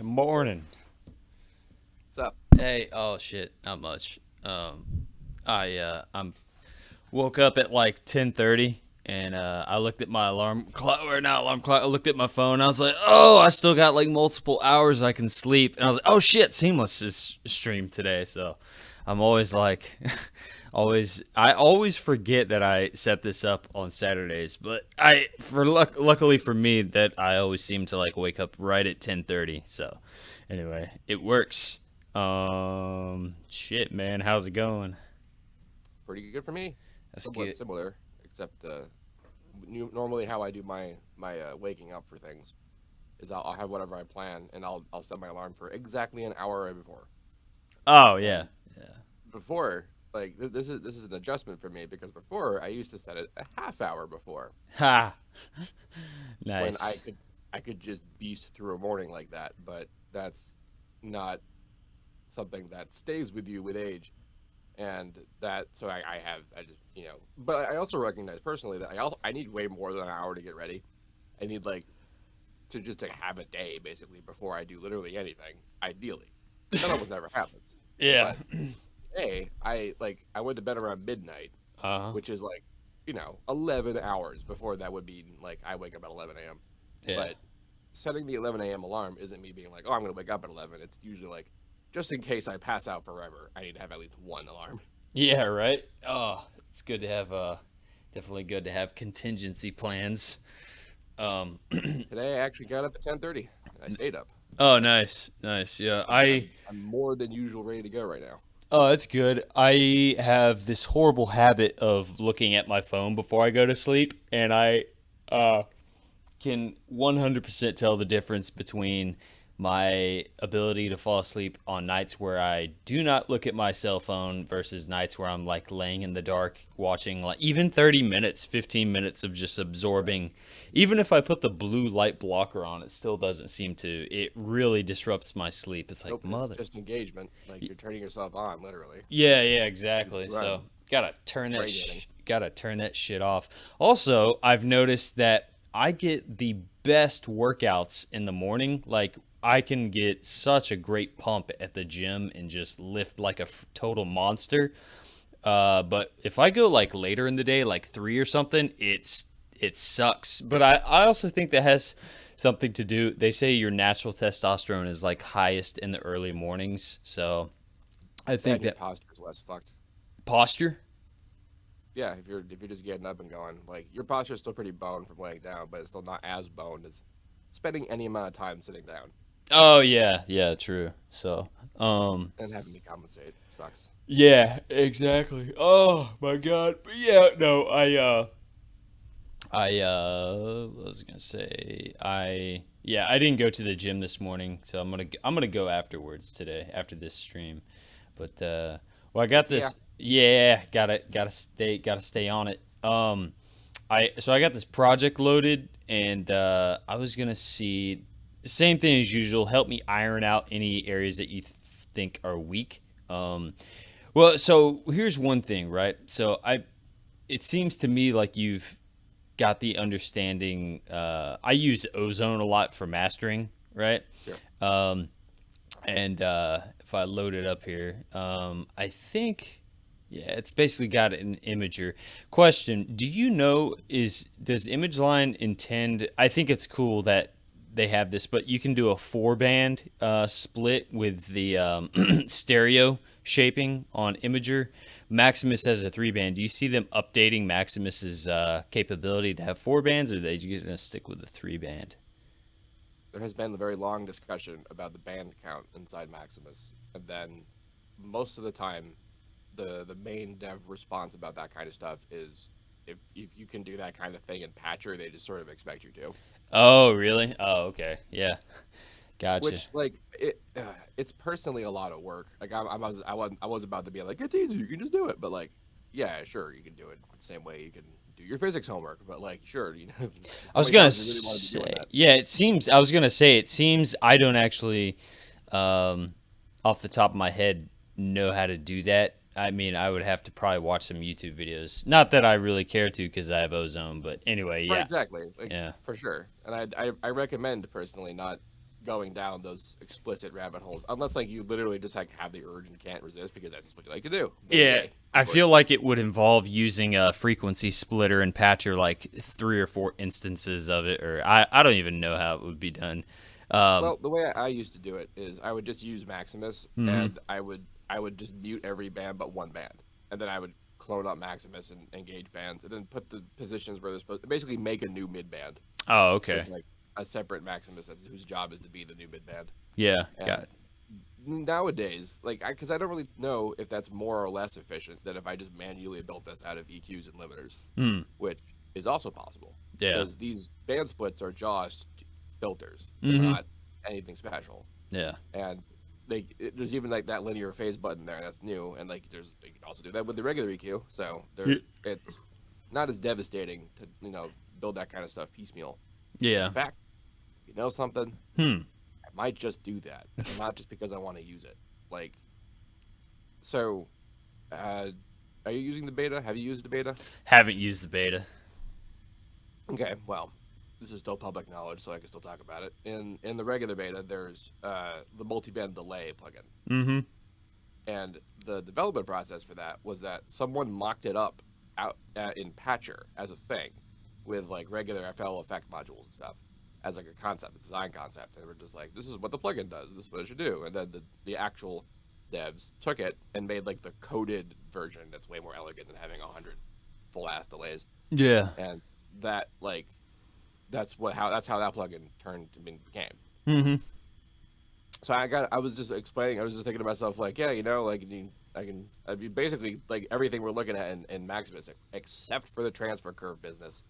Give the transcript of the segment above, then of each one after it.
Morning. What's up? Hey, oh shit, not much. I'm woke up at like 10:30 and I looked at my alarm clock or not alarm clock. I looked at my phone. I was like, "Oh, I still got like multiple hours I can sleep." And I was like, "Oh shit, Seamless is streamed today." So, I'm always like I always forget that I set this up on Saturdays, but luckily for me that I always seem to like wake up right at 10:30. So, anyway, it works. Shit, man, how's it going? Pretty good for me. That's Somewhat good. similar, except normally how I do my waking up for things is I'll have whatever I plan, and I'll set my alarm for exactly an hour before. Oh yeah, And yeah. before, like this is an adjustment for me because before I used to set it a half hour before Ha, when I nice. could I could just beast through a morning like that, but that's not something that stays with you with age. And that so I just but I also recognize personally that I need way more than an hour to get ready. I need like to have a day basically before I do literally anything, ideally. That almost never happens. Yeah. But today I went to bed around midnight, Uh huh. which is like 11 hours before that would be like I wake up at 11 a.m. Yeah. But setting the 11 a.m. alarm isn't me being like, oh, I'm gonna wake up at 11. It's usually like, just in case I pass out forever, I need to have at least one alarm. Yeah. Right. Oh, it's good to have definitely good to have contingency plans. Um. Today I actually got up at 10:30. I stayed up. Oh, nice, nice. Yeah. I'm more than usual ready to go right now. Oh, that's good. I have this horrible habit of looking at my phone before I go to sleep, and I uh can 100% tell the difference between my ability to fall asleep on nights where I do not look at my cell phone versus nights where I'm like laying in the dark watching like even 30 minutes, 15 minutes of just Right. absorbing. Even if I put the blue light blocker on, it still doesn't seem to. It really disrupts my sleep. It's like, Nope, it's mother. just engagement. Like you're turning yourself on, literally. Yeah, yeah, Just exactly. So run. Brain eating. gotta turn that shit off. Also, I've noticed that I get the best workouts in the morning. Like I can get such a great pump at the gym and just lift like a total monster. But if I go like later in the day, like 3 or something, it sucks. But I also think that has something to do. They say your natural testosterone is like highest in the early mornings, so I think And your that posture is less fucked. posture. Yeah, if you're just getting up and going, like your posture is still pretty boned from laying down, but it's still not as boned as spending any amount of time sitting down Oh yeah, yeah, true. So, and having to compensate. It sucks. yeah, exactly. Oh my god. But yeah, no, what was I gonna say? I didn't go to the gym this morning, so I'm gonna go afterwards today after this stream. But well, I got Heck yeah. this. Yeah, gotta stay on it. I got this project loaded, and I was gonna see same thing as usual. Help me iron out any areas that you think are weak. Well, so here's one thing, right? It seems to me like you've got the understanding. I use ozone a lot for mastering, right? Sure. Um, and if I load it up here, I think, yeah, it's basically got an imager. Question: do you know does ImageLine intend? I think it's cool that they have this, but you can do a four band split with the stereo shaping on Imager. Maximus has a three band. Do you see them updating Maximus's capability to have four bands, or are they just gonna stick with the three band? There has been a very long discussion about the band count inside Maximus, and then most of the time, the main dev response about that kind of stuff is if you can do that kind of thing in Patcher, they just sort of expect you to. Oh, really? Oh, okay. Yeah, gotcha. Which like it's personally a lot of work. Like I was about to be like it's easy, you can just do it, but like yeah, sure, you can do it the same way you can do your physics homework, but like sure, I how was many gonna times do you really want to be doing say, that? yeah, it seems. I was gonna say, it seems I don't actually, um, off the top of my head, know how to do that. I mean, I would have to probably watch some YouTube videos. Not that I really care to, because I have ozone. But anyway, Right, yeah, exactly, like yeah, for sure. And I recommend personally not going down those explicit rabbit holes unless like you literally just like have the urge and can't resist because that's just what you like to do. Then Yeah, yay, go I for it. feel like it would involve using a frequency splitter and patcher like 3 or 4 instances of it, or I don't even know how it would be done. Um, Well, the way I used to do it is I would just use Maximus mhm. and I would just mute every band but one band, and then I would clone up Maximus and engage bands, and then put the positions where they're supposed. Basically, make a new mid band Oh, okay. with like a separate Maximus whose job is to be the new mid band. Yeah, got And it. nowadays, like, because I don't really know if that's more or less efficient than if I just manually built this out of EQs and limiters, Hmm. which is also possible Yeah. because these band splits are just filters. They're Hmm. not anything special, Yeah. and there's even like that linear phase button there that's new, and like you can also do that with the regular EQ. So Y- it's not as devastating to build that kind of stuff piecemeal. In Yeah. fact, you know something, Hmm. I might just do that, and not just because I want to use it. Like, so, uh, are you using the beta? Have you used the beta? Haven't used the beta. Okay, well, this is still public knowledge, so I can still talk about it. In the regular beta, there's the multi-band delay plugin, Mm-hmm. and the development process for that was that someone mocked it up out in Patcher as a thing, with like regular FL effect modules and stuff, as like a concept, a design concept, and we're just like, this is what the plugin does, this is what it should do, and then the actual devs took it and made like the coded version that's way more elegant than having 100 full ass delays, Yeah. and that like that's how that plugin turned to became. Mm-hmm. So I was just explaining, I was just thinking to myself like, yeah, like I mean basically like everything we're looking at in Maximus except for the transfer curve business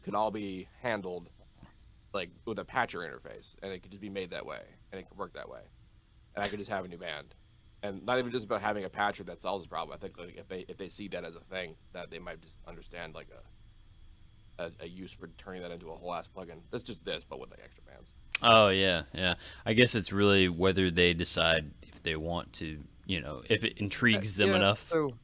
could all be handled like with a patcher interface, and it could just be made that way, and it could work that way, and I could just have a new band, and not even just about having a patcher that solves the problem. I think like if they see that as a thing, that they might just understand like a use for turning that into a whole ass plugin. That's just this, but with like extra bands. Oh yeah, yeah. I guess it's really whether they decide if they want to, if it intrigues them Yeah, enough. so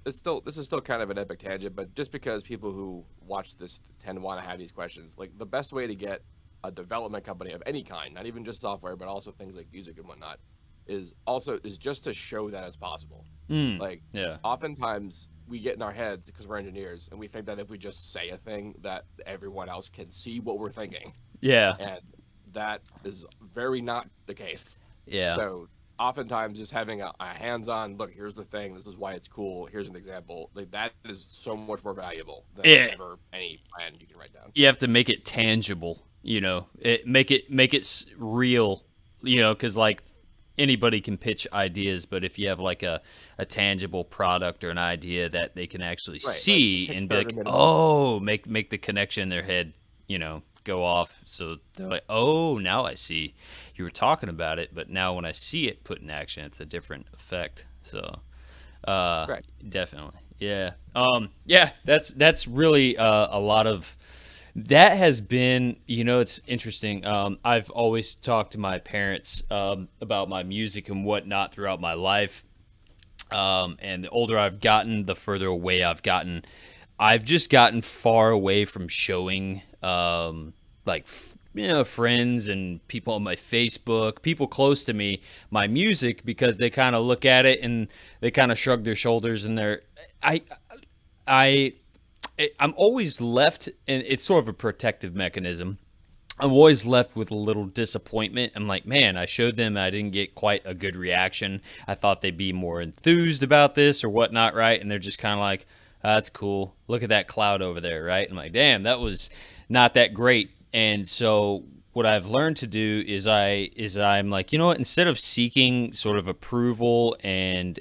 this is still kind of an epic tangent, but just because people who watch this tend to want to have these questions, like the best way to get a development company of any kind, not even just software, but also things like music and whatnot, is just to show that it's possible. Mm. Like Yeah. oftentimes we get in our heads because we're engineers and we think that if we just say a thing that everyone else can see what we're thinking, Yeah. and that is very not the case. Yeah. So oftentimes just having a hands-on look, here's the thing, this is why it's cool, here's an example, like that is so much more valuable than Yeah. ever any plan you can write down. You have to make it tangible, make it real, because like anybody can pitch ideas, but if you have like a tangible product or an idea that they can actually Right, like see and be Kickstarter like, minimum. oh, make the connection in their head, go off. So they're like, oh, now I see you were talking about it, but now when I see it put in action, it's a different effect. So uh, Right. definitely. Yeah. Yeah, that's really a lot of that has been, it's interesting. I've always talked to my parents about my music and whatnot throughout my life. And the older I've gotten, the further away I've gotten. I've just gotten far away from showing, friends and people on my Facebook, people close to me, my music because they kind of look at it and they kind of shrug their shoulders and I, I, I'm always left, and it's sort of a protective mechanism. I'm always left with a little disappointment. I'm like, man, I showed them, I didn't get quite a good reaction. I thought they'd be more enthused about this or whatnot, right? And they're just kind of like, that's cool. Look at that cloud over there, right? I'm like, damn, that was not that great. And so what I've learned to do I'm like, you know what? Instead of seeking sort of approval and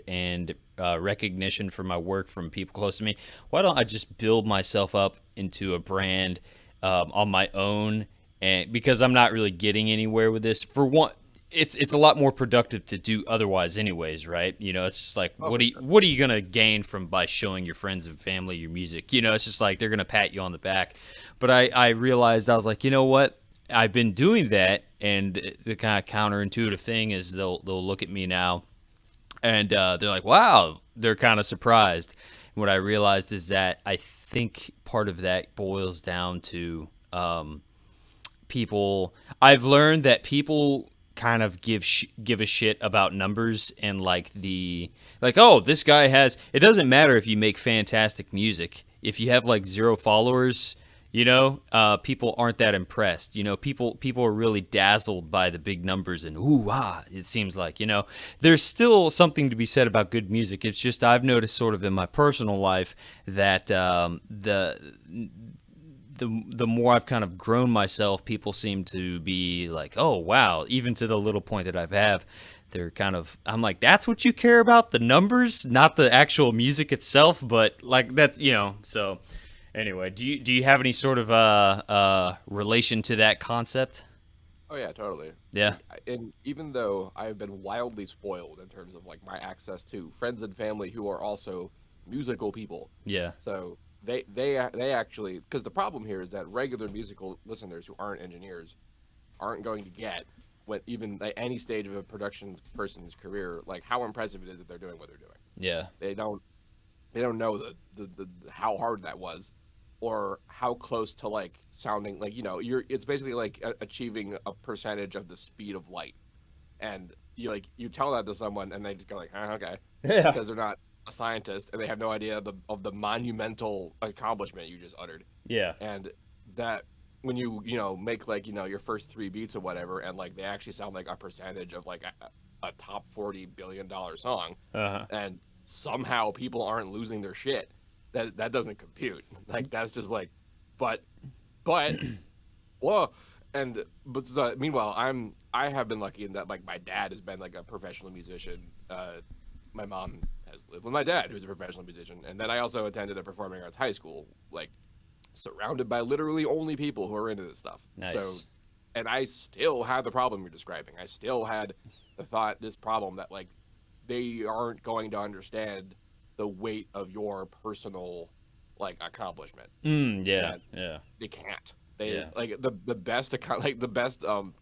recognition for my work from people close to me, why don't I just build myself up into a brand on my own? And because I'm not really getting anywhere with this, for one, it's a lot more productive to do otherwise, anyways, right? It's just like Oh, what for are you, sure. what are you gonna gain from by showing your friends and family your music? It's just like they're gonna pat you on the back. But I realized I was like, you know what? I've been doing that, and the kind of counterintuitive thing is they'll look at me now and they're like, wow, they're kind of surprised. And what I realized is that I think part of that boils down to people. I've learned that people kind of give a shit about numbers and like oh, this guy has. It doesn't matter if you make fantastic music if you have like 0 followers. People aren't that impressed. People are really dazzled by the big numbers and ooh ah. It seems like there's still something to be said about good music. It's just I've noticed sort of in my personal life that the more I've kind of grown myself, people seem to be like, oh wow, even to the little point that I've have, they're kind of. I'm like, that's what you care about, the numbers, not the actual music itself. But like that's so. Anyway, do you have any sort of relation to that concept? Oh yeah, totally. Yeah, And even though I've been wildly spoiled in terms of like my access to friends and family who are also musical people, yeah, so they actually, because the problem here is that regular musical listeners who aren't engineers aren't going to get what even at any stage of a production person's career, like how impressive it is that they're doing what they're doing. yeah, They don't know the how hard that was, or how close to like sounding like it's basically like achieving a percentage of the speed of light, and you tell that to someone and they just go like, okay, yeah, because they're not a scientist and they have no idea of the monumental accomplishment you just uttered. yeah, And that when you make like your first 3 beats or whatever, and like they actually sound like a percentage of like a top $40 billion song, uh-huh. and somehow people aren't losing their shit, that doesn't compute. Like that's just like, but but well, meanwhile I have been lucky in that like my dad has been like a professional musician. My mom has lived with my dad, who's a professional musician, and then I also attended a performing arts high school, like surrounded by literally only people who are into this stuff. So, Nice. and I still had the problem you're describing. I still had this problem that like they aren't going to understand the weight of your personal like accomplishment. Yeah, And yeah, they can't. They yeah, like the best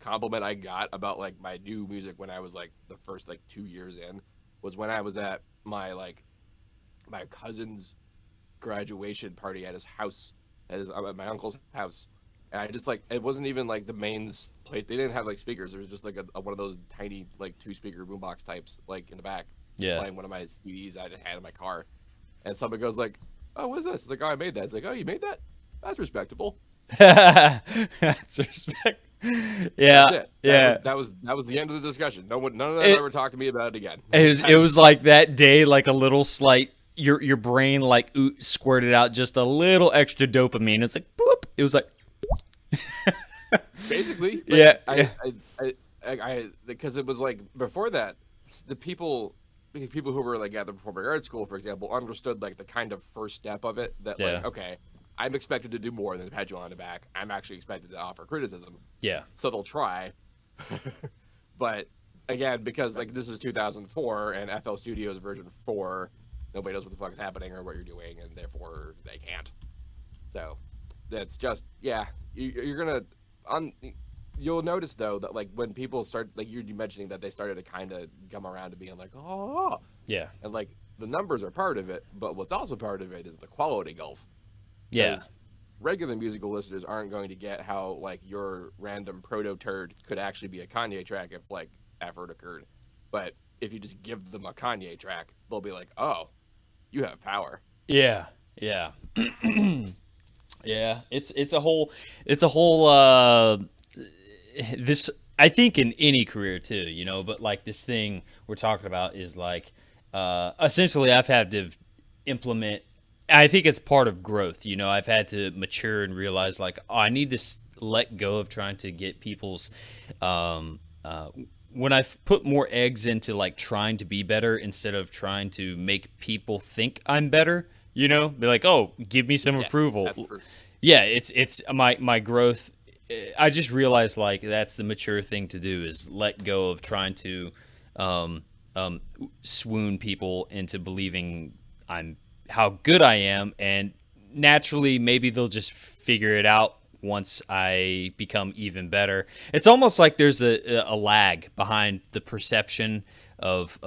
compliment I got about like my new music when I was like the first like 2 years in was when I was at my cousin's graduation party at his house, at my uncle's house, and I just like it wasn't even like the mains place. They didn't have like speakers. There was just like one of those tiny like 2 speaker boombox types like in the back, just yeah. playing one of my CDs I just had in my car. And somebody goes like, "Oh, what is this?" It's like, "Oh, I made that." It's like, "Oh, you made that? That's respectable." That's respect. That's Yeah, it. yeah. That was the end of the discussion. None of them It ever talked to me about it again. it was like that day, like a little slight. Your brain like squirted out just a little extra dopamine. It's like boop. It was like Basically, like yeah, yeah, because it was like before that, the people who were like at the performing arts school, for example, understood like the kind of first step of it. That yeah, like, okay, I'm expected to do more than pat you on the back. I'm actually expected to offer criticism. yeah, So they'll try. But again, because like this is 2004 and FL Studios version 4, nobody knows what the fuck is happening or what you're doing, and therefore they can't. So that's just yeah. You're gonna on. You'll notice though that like when people start like you mentioning that they started to kind of come around to being like oh, yeah, and like the numbers are part of it, but what's also part of it is the quality gulf, yeah, because regular musical listeners aren't going to get how like your random proto turd could actually be a Kanye track if like effort occurred. But if you just give them a Kanye track, they'll be like, "Oh, you have power." yeah, yeah, yeah. It's a whole this I think in any career too, but like this thing we're talking about is like essentially I've had to implement. I think it's part of growth. I've had to mature and realize like, oh, I need to let go of trying to get people's um, uh, when I've put more eggs into like trying to be better instead of trying to make people think I'm better. Be like, oh, give me some Yes, approval. Yeah, it's my growth. I just realized like that's the mature thing to do is let go of trying to um, swoon people into believing I'm how good I am, and naturally maybe they'll just figure it out once I become even better. It's almost like there's a lag behind the perception of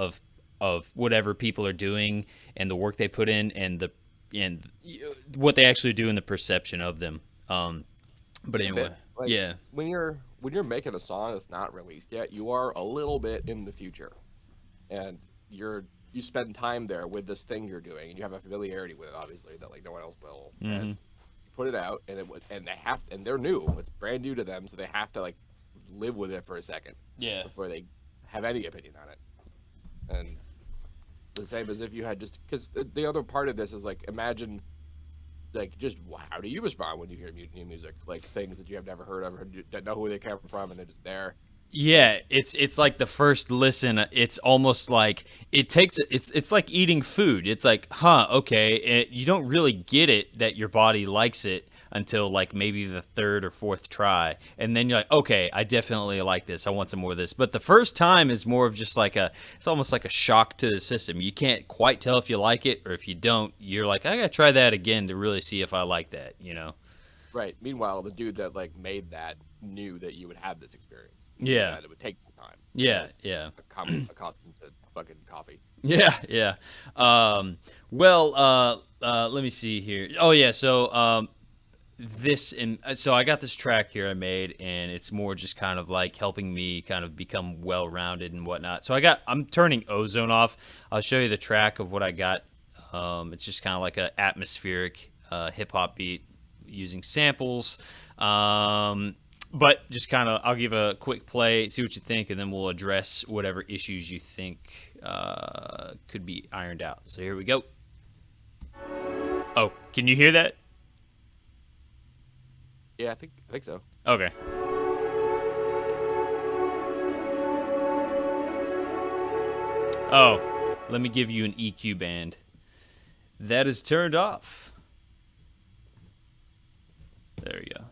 whatever people are doing and the work they put in and what they actually do and the perception of them. But a anyway, bit. like Yeah. when you're making a song that's not released yet, you are a little bit in the future, and you spend time there with this thing you're doing, and you have a familiarity with it, obviously, that like no one else will, and Mm-hmm. you put it out, and and they're new, it's brand new to them, so they have to like live with it for a second Yeah. before they have any opinion on it. And the same as if you had just because the other part of this is like imagine like just how do you respond when you hear new music, like things that you have never heard of or don't know who they come from and they're just there. Yeah, it's like the first listen. It's almost like it takes. It's like eating food. It's like, huh, okay. You don't really get it that your body likes it until like maybe the third or fourth try, and then you're like, okay, I definitely like this. I want some more of this. But the first time is more of just like a. It's almost like a shock to the system. You can't quite tell if you like it, or if you don't, you're like, I gotta try that again to really see if I like that. You know? Right. Meanwhile, the dude that like made that knew that you would have this experience, knew Yeah. that it would take some time. Yeah. Yeah. Accustomed to fucking coffee. Yeah, yeah. Well, let me see here. Oh, yeah. So, so I got this track here I made, and it's more just kind of like helping me kind of become well-rounded and whatnot. So I'm turning ozone off. I'll show you the track of what I got. It's just kind of like a atmospheric hip hop beat using samples. But just kind of, I'll give a quick play, see what you think, and then we'll address whatever issues you think could be ironed out. So here we go. Oh, can you hear that? Yeah, I think so. Okay. Oh, let me give you an EQ band. That is turned off. There we go.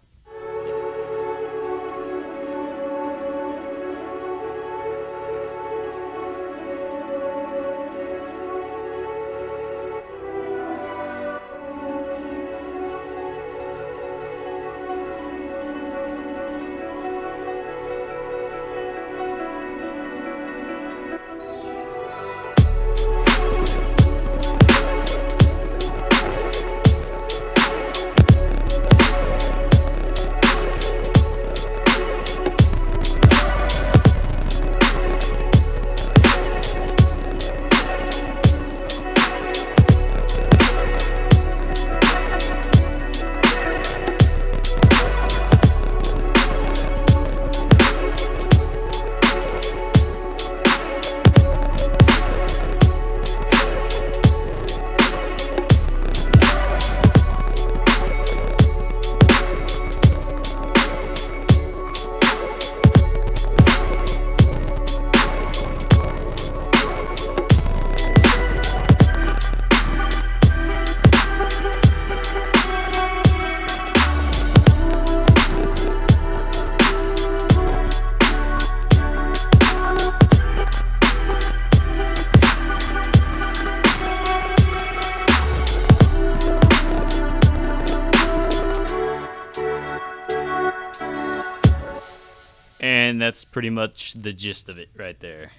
And that's pretty much the gist of it right there.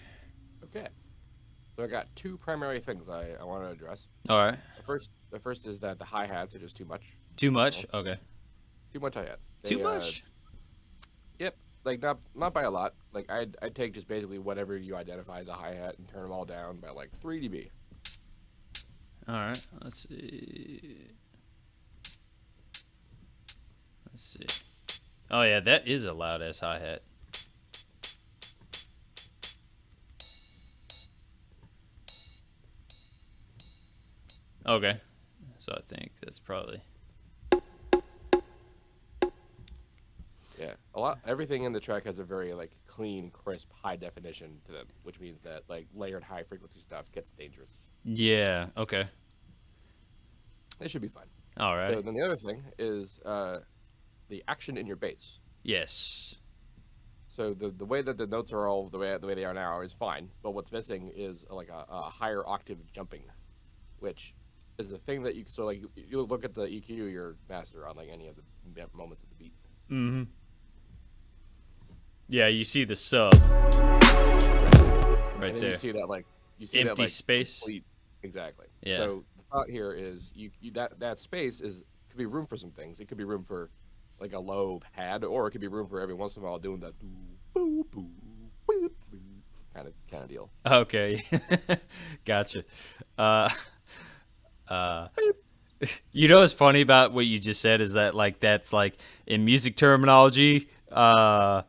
Okay. So I got two primary things I want to address. All right. The first is that the hi hats are just too much. Too much? Okay. Too much hi hats. Too much? Yep. Like not by a lot. Like I'd take just basically whatever you identify as a hi hat and turn them all down by like 3 dB. All right. Let's see. Let's see. Oh, yeah, that is a loud ass hi hat. Okay. So I think that's probably. Yeah, everything in the track has a very like clean, crisp, high definition to them, which means that like layered high frequency stuff gets dangerous. Yeah. Okay. It should be fun. All right. So then the other thing is the action in your bass. Yes. So the way that the notes are all the way they are now is fine, but what's missing is like a higher octave jumping, which is the thing that you look at the EQ your master on like any of the moments of the beat. Mm-hmm. Yeah, you see the sub right And then there. you see that Empty that, like, space. Exactly. Yeah. So the thought here is that space could be room for some things. It could be room for like a low pad, or it could be room for every once in a while doing that boo boo boo boo kind of deal. Okay, gotcha. Uh, you know what's funny about what you just said is that like that's like in music terminology. Uh,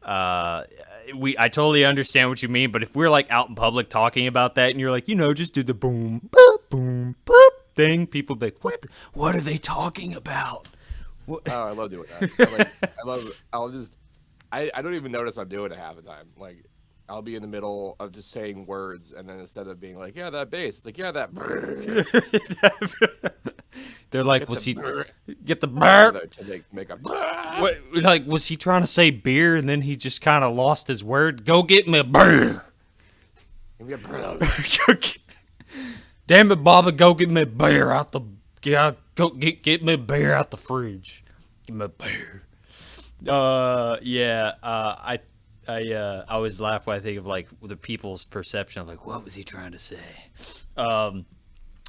I totally understand what you mean, but if we're like out in public talking about that, and you're like, just do the boom boop thing, people be like, what are they talking about? What? Oh, I love doing that. I'll just, I don't even notice I'm doing it half the time. Like, I'll be in the middle of just saying words, and then instead of being like, yeah, that bass, it's like, yeah, that. They're like, Get was the he brr get the burp? to make a. What, like, was he trying to say beer and then he just kind of lost his word? Go get me a beer. Give me a brr. Damn it, Bobby, go get me a beer out the. Yeah, go get me a beer out the fridge. Give me a beer. Yeah. I always laugh when I think of like the people's perception of like, what was he trying to say?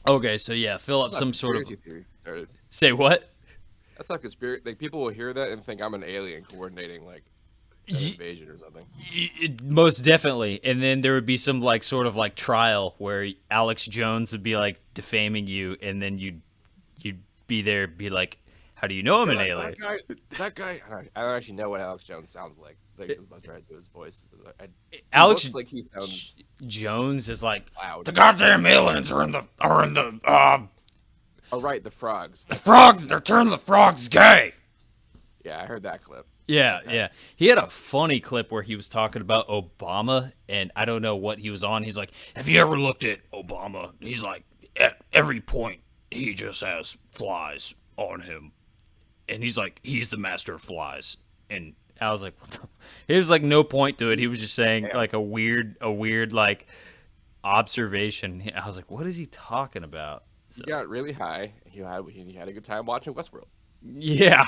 Okay, so yeah, fill up some sort of. Theory started. Say what? That's how conspiracy. Like, people will hear that and think I'm an alien coordinating like an invasion or something. Most definitely. And then there would be some like sort of like trial where Alex Jones would be like defaming you, and then you'd be there, be like, how do you know I'm an alien? That guy. I don't actually know what Alex Jones sounds like. Like, I was about to try to do his voice. He Alex looks like he sounds Jones is like, loud. the goddamn aliens are in the Oh, right, the frogs. the frogs. They're turning the frogs gay. Yeah, I heard that clip. Yeah, yeah. He had a funny clip where he was talking about Obama, and I don't know what he was on. He's like, have you ever looked at Obama? He's like, at every point, he just has flies on him. And he's like, he's the master of flies. And I was like, what the? He was like, no point to it. He was just saying like a weird like observation. I was like, what is he talking about? So, He got really high. He had a good time watching Westworld. yeah,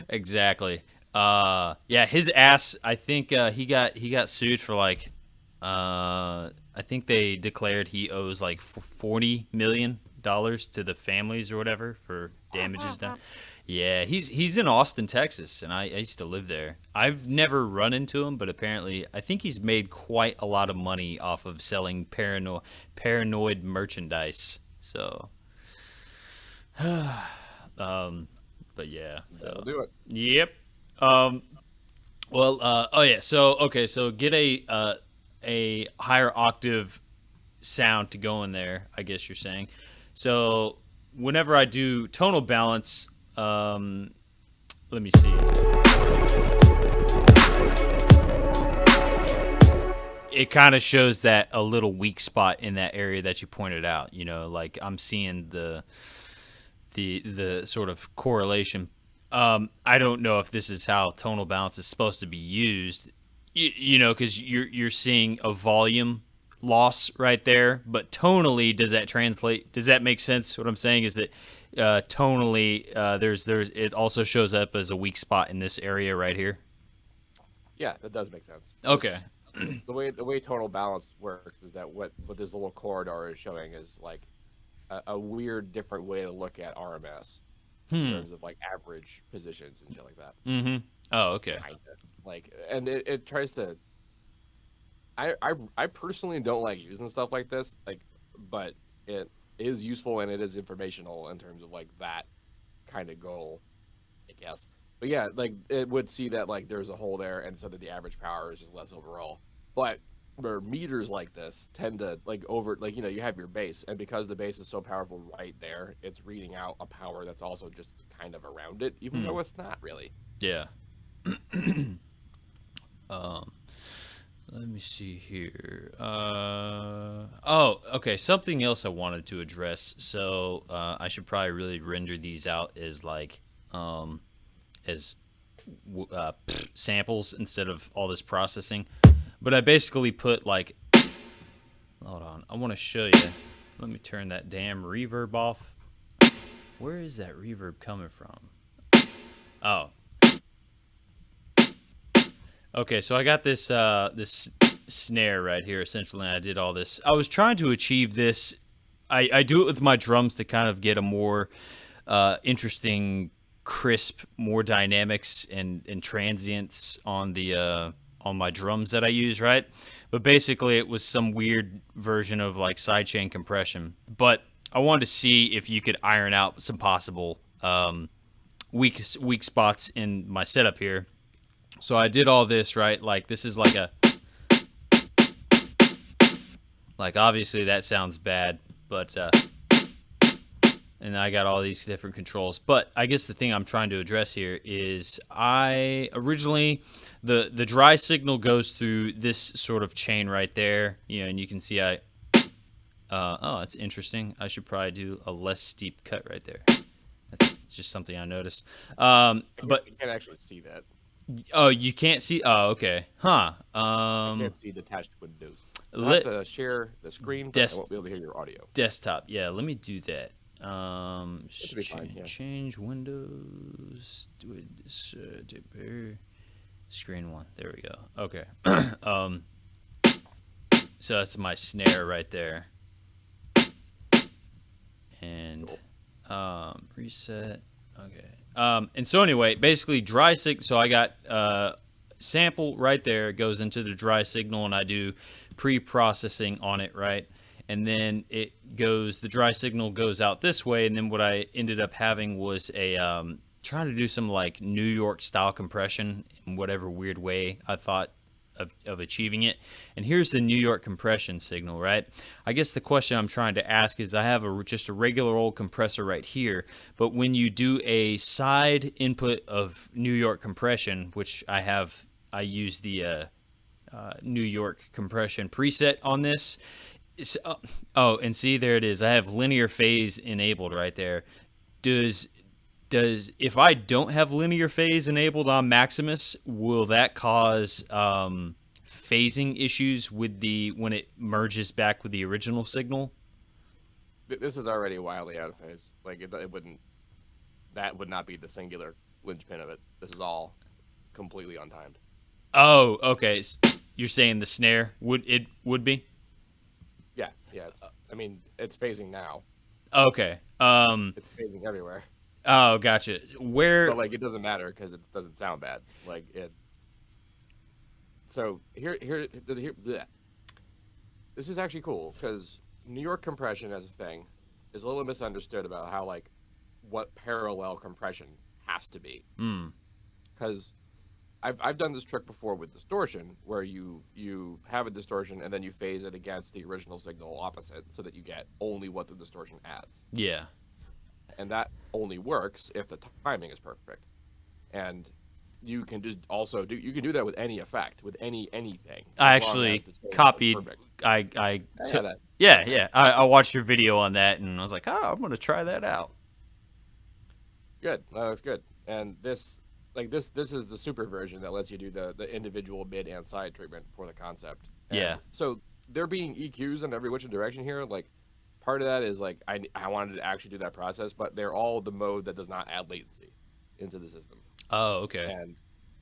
exactly. Yeah, his ass. I think he got sued for like, I think they declared he owes like $40 million to the families or whatever for damages done. Yeah, he's in Austin, Texas, and I used to live there. I've never run into him, but apparently I think he's made quite a lot of money off of selling paranoid merchandise. So, but yeah, That'll so do it. yep. Well, oh yeah. So okay, so get a higher octave sound to go in there. I guess you're saying. So whenever I do tonal balance, let me see. It kind of shows that a little weak spot in that area that you pointed out. Like I'm seeing the sort of correlation. I don't know if this is how tonal balance is supposed to be used. Because you're seeing a volume loss right there, but tonally, does that translate? Does that make sense? What I'm saying is that tonally, there's it also shows up as a weak spot in this area right here. Yeah, that does make sense. Okay. The way tonal balance works is that what this little corridor is showing is like a weird different way to look at RMS in terms of like average positions and shit like that. Mm-hmm. Oh, okay. Kinda. Like, and it tries to. I personally don't like using stuff like this, like, but it is useful and it is informational in terms of like that kind of goal, I guess. But yeah, like it would see that like there's a hole there, and so that the average power is just less overall. But where meters like this tend to like you have your base, and because the base is so powerful right there, it's reading out a power that's also just kind of around it, even though it's not really. Yeah. Let me see here. Oh, okay. Something else I wanted to address. So I should probably really render these out as like as samples instead of all this processing. But I basically put like, hold on, I want to show you. Let me turn that damn reverb off. Where is that reverb coming from? Oh. Okay, so I got this this snare right here. Essentially, I did all this. I was trying to achieve this. I do it with my drums to kind of get a more interesting crisp, more dynamics and transients on my drums that I use, right? But basically, it was some weird version of like sidechain compression. But I wanted to see if you could iron out some possible weak spots in my setup here. So I did all this, right? Like this is like obviously that sounds bad, but and I got all these different controls. But I guess the thing I'm trying to address here is I originally the dry signal goes through this sort of chain right there, and you can see oh, that's interesting. I should probably do a less steep cut right there. That's just something I noticed. But you can't actually see that. oh, you can't see. Oh, okay, huh? I can't see detached windows. I'll have to share the screen, but I won't be able to hear your audio. Desktop, yeah. Let me do that. Should be fine, yeah. Change windows. Do it. Screen one. There we go. Okay. So that's my snare right there. And reset. Okay. And so anyway, basically dry signal. So I got sample right there. It goes into the dry signal, and I do pre-processing on it, right? And then the dry signal goes out this way, and then what I ended up having was a trying to do some like New York style compression in whatever weird way I thought of achieving it. And here's the New York compression signal, right? I guess the question I'm trying to ask is I have just a regular old compressor right here, but when you do a side input of New York compression, which I use the New York compression preset on this. Oh, and see, there it is. I have linear phase enabled right there. Does if I don't have linear phase enabled on Maximus, will that cause phasing issues with when it merges back with the original signal? This is already wildly out of phase. Like it wouldn't. That would not be the singular linchpin of it. This is all completely untimed. Oh, okay. You're saying the snare would be? Yeah. I mean, it's phasing now. Okay. It's phasing everywhere. Oh, gotcha. But like, it doesn't matter because it doesn't sound bad. Like it. So here. Bleh. This is actually cool because New York compression as a thing is a little misunderstood about how like what parallel compression has to be. Because I've done this trick before with distortion, where you have a distortion and then you phase it against the original signal opposite, so that you get only what the distortion adds. Yeah. And that only works if the timing is perfect. And you can just also do that with any effect, with anything. I actually copied. I took that. Yeah. I watched your video on that, and I was like, oh, I'm gonna try that out. Good. That's good. And this is the super version that lets you do the individual mid and side treatment for the concept. And yeah. So there being EQs in every which direction here, like part of that is like I wanted to actually do that process, but they're all the mode that does not add latency into the system. Oh, okay. And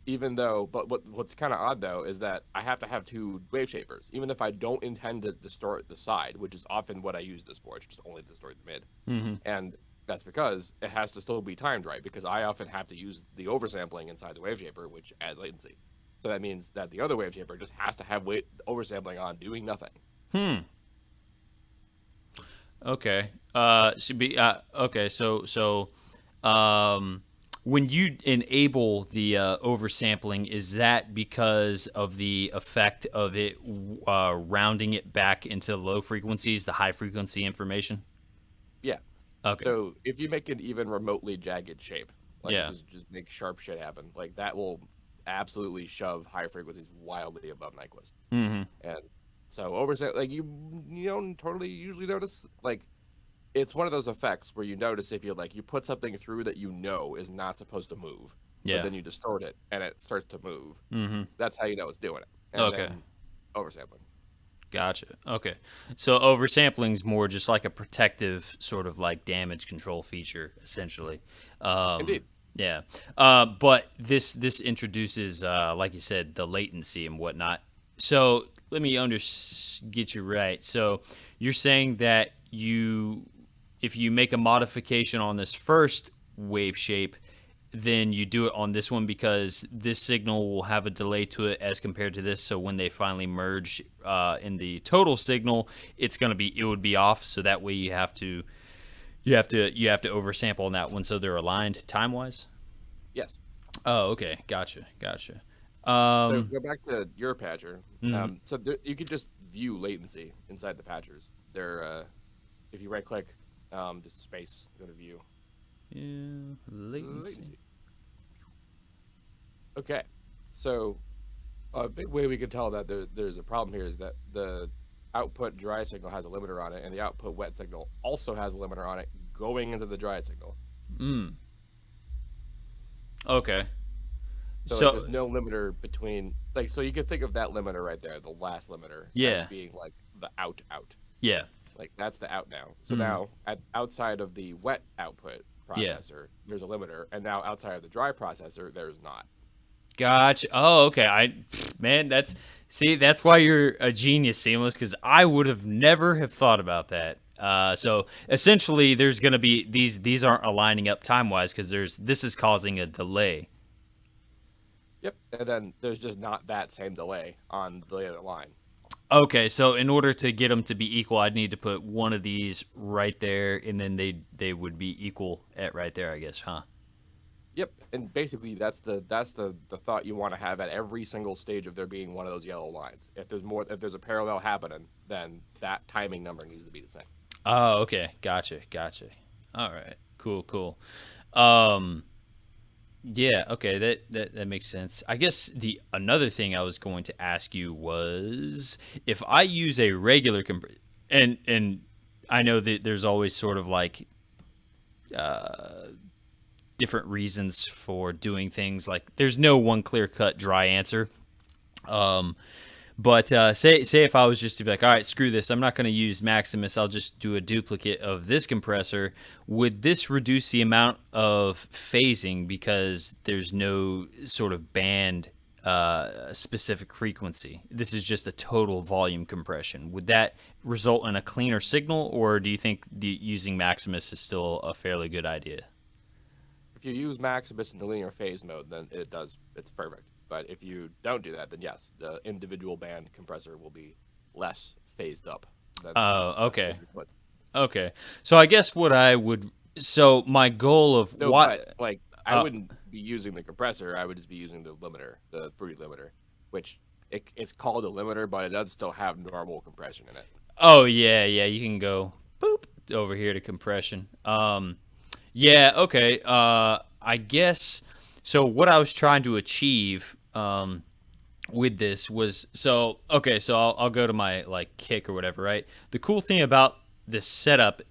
even though, but what's kind of odd though is that I have to have two wave shapers, even if I don't intend to distort the side, which is often what I use this for. It's just only to distort the mid. Mm-hmm. And that's because it has to still be timed right, because I often have to use the oversampling inside the wave shaper, which adds latency. So that means that the other wave shaper just has to have oversampling on, doing nothing. Okay. Should be okay. So when you enable the oversampling, is that because of the effect of it rounding it back into low frequencies, the high frequency information? Yeah. Okay. So if you make an even remotely jagged shape, like yeah, just make sharp shit happen, like that will absolutely shove high frequencies wildly above Nyquist. Mm-hmm. And so like you don't totally usually notice, like it's one of those effects where you notice if you put something through that you know is not supposed to move, but then you distort it and it starts to move. Mm-hmm. That's how you know it's doing it. And okay. Then oversampling. Gotcha. Okay. So oversampling is more just like a protective sort of like damage control feature, essentially. Indeed. Yeah. But this introduces, like you said, the latency and whatnot. So let me get you right. So you're saying that if you make a modification on this first wave shape, then you do it on this one because this signal will have a delay to it as compared to this. So when they finally merge in the total signal, it would be off. So that way you have to oversample on that one so they're aligned time wise. Yes. Oh, okay, gotcha. So Um, go back to your patcher. mhm. You could just view latency inside the patchers. If you right click, just space, go to view Yeah, latency. latency. Okay, so a big way we can tell that there's a problem here is that the output dry signal has a limiter on it, and the output wet signal also has a limiter on it going into the dry signal. Mm. Okay. So like, So there's no limiter between like, so you can think of that limiter right there, the last limiter, as yeah, being like the out out. yeah, Like that's the out now. So mm, now outside of the wet output yeah. processor, there's a limiter, and now outside of the dry processor, there's not. Gotcha. Oh, okay. Man, that's why you're a genius, Seamless, because I would have never have thought about that. So essentially, there's going to be these aren't aligning up time wise because this is causing a delay. Yep. And then there's just not that same delay on the other line. Okay, so in order to get them to be equal, I'd need to put one of these right there, and then they would be equal at right there, I guess, huh? Yep. And basically that's the thought you want to have at every single stage of there being one of those yellow lines. If there's a parallel happening, then that timing number needs to be the same. Oh, okay, gotcha. All right, cool. Um, yeah, okay, that makes sense. I guess the another thing I was going to ask you was if I use a regular and I know that there's always sort of like different reasons for doing things. Like there's no one clear cut dry answer. Um, but say if I was just to be like, all right, screw this, I'm not going to use Maximus. I'll just do a duplicate of this compressor. Would this reduce the amount of phasing because there's no sort of band specific frequency? This is just a total volume compression. Would that result in a cleaner signal, or do you think using Maximus is still a fairly good idea? If you use Maximus in the linear phase mode, then it's perfect. But if you don't do that, then yes, the individual band compressor will be less phased up than Oh, okay. the inputs. Okay. So I guess what I would so my goal of No, but what like I uh wouldn't be using the compressor. I would just be using the limiter, the fruity limiter, which it's called a limiter, but it does still have normal compression in it. oh yeah, you can go boop over here to compression. Yeah, okay. I guess so what I was trying to achieve with this was so okay, so I'll go to my like kick or whatever, right? The cool thing about this setup,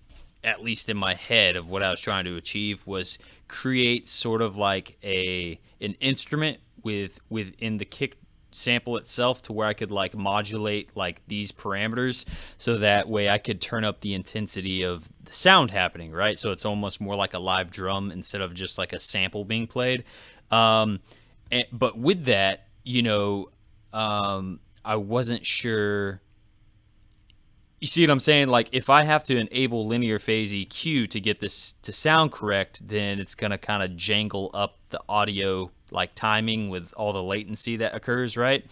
at least in my head, of what I was trying to achieve was create sort of like an instrument within the kick sample itself to where I could like modulate like these parameters so that way I could turn up the intensity of the sound happening, right? So it's almost more like a live drum instead of just like a sample being played. Um, but with that, I wasn't sure. You see what I'm saying? Like, if I have to enable linear phase EQ to get this to sound correct, then it's gonna kind of jangle up the audio like timing with all the latency that occurs, right?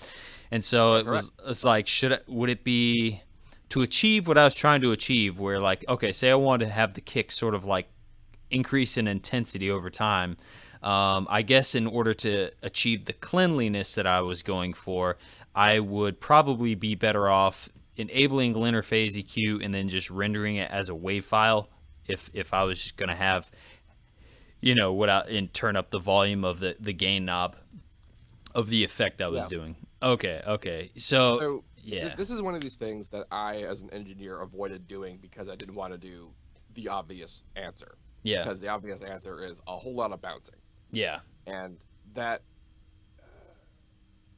And so Correct. it's like, would it be to achieve what I was trying to achieve? Where like, okay, say I wanted to have the kick sort of like increase in intensity over time. I guess in order to achieve the cleanliness that I was going for, I would probably be better off enabling linear phase EQ and then just rendering it as a wave file. If I was going to have, and turn up the volume of the gain knob of the effect I was Yeah. doing. Okay. So So yeah, this is one of these things that I, as an engineer, avoided doing because I didn't want to do the obvious answer. yeah, Because the obvious answer is a whole lot of bouncing, yeah, and that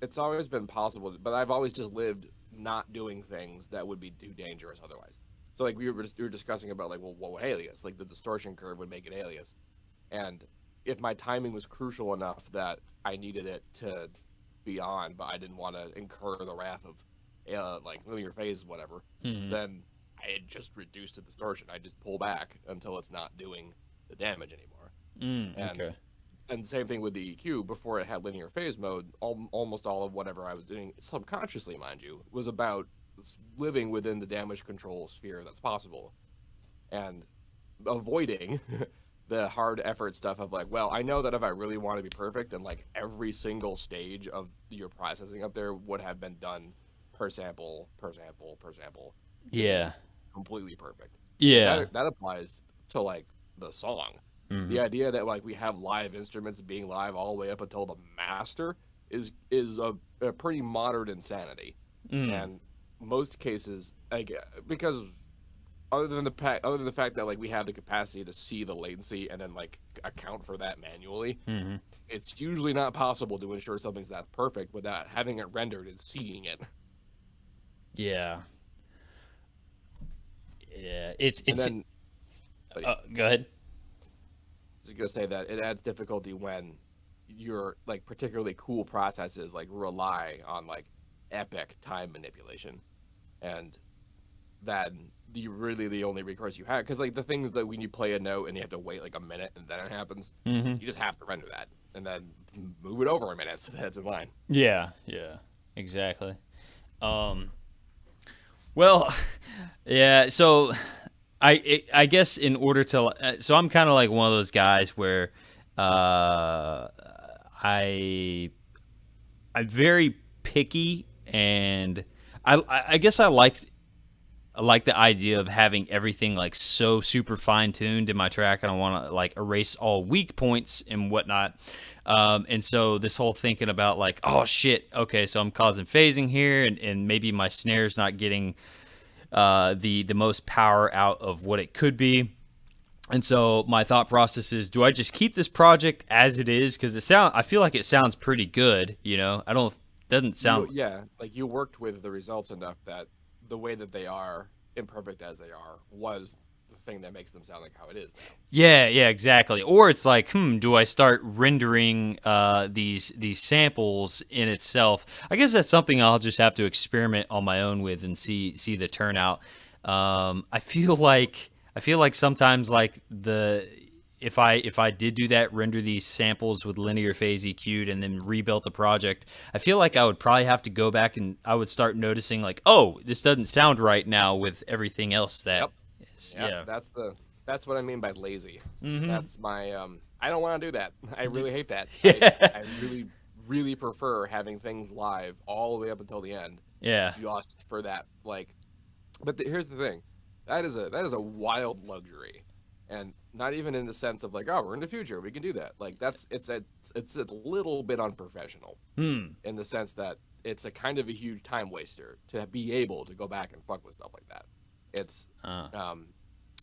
it's always been possible, but I've always just lived not doing things that would be too dangerous otherwise. So like we were discussing about like, well, what would alias? Like the distortion curve would make it alias, and if my timing was crucial enough that I needed it to be on, but I didn't want to incur the wrath of like linear phase, whatever, hmm, then I had just reduced the distortion. I just pull back until it's not doing the damage anymore, and okay, and same thing with the EQ. Before it had linear phase mode, almost all of whatever I was doing, subconsciously, mind you, was about living within the damage control sphere that's possible, and avoiding the hard effort stuff of like, well, I know that if I really want to be perfect, then like every single stage of your processing up there would have been done per sample, per sample, per sample, to Yeah. be completely perfect. And Yeah. that applies to like the song. The Hmm. idea that like we have live instruments being live all the way up until the master is a pretty modern insanity. Mm. And most cases, like, because other than the fact that like we have the capacity to see the latency and then like account for that manually, Hmm. it's usually not possible to ensure something's that perfect without having it rendered and seeing it. Yeah. Yeah. And It's then I go ahead. was gonna say that it adds difficulty when your like particularly cool processes like rely on like epic time manipulation, and that you really the only recourse you have, because like the things that when you play a note and you have to wait like a minute and then it happens, Hmm. you just have to render that and then move it over a minute so that it's in line. Yeah. Yeah. Exactly. Um. Well, yeah. So I guess in order to so I'm kind of like one of those guys where I I'm very picky, and I guess I like the idea of having everything like so super fine tuned in my track. I don't want to like erase all weak points and whatnot. And so this whole thinking about like, oh shit, okay, so I'm causing phasing here, and maybe my snare's not getting the most power out of what it could be. And so my thought process is, do I just keep this project as it is? Because I feel like it sounds pretty good. I don't, doesn't You sound. Yeah, like you worked with the results enough that the way that they are, imperfect as they are, was the thing that makes them sound like how it is now. Yeah, yeah, exactly. Or it's like, do I start rendering these samples in itself? I guess that's something I'll just have to experiment on my own with and see the turnout. I feel like sometimes like the if I did do that, render these samples with linear phase EQ'd and then rebuilt the project, I feel like I would probably have to go back and I would start noticing like, oh, this doesn't sound right now with everything else that Yep. is. Yeah, Yeah. that's what I mean by lazy. Mm-hmm. That's my I don't want to do that. I really hate that. Yeah. I really really prefer having things live all the way up until the end, Yeah. just for that like. But here's the thing, that is a wild luxury, and not even in the sense of like, oh, we're in the future, we can do that. Like it's a little bit unprofessional Hmm. in the sense that it's a kind of a huge time waster to be able to go back and fuck with stuff like that. It's Uh,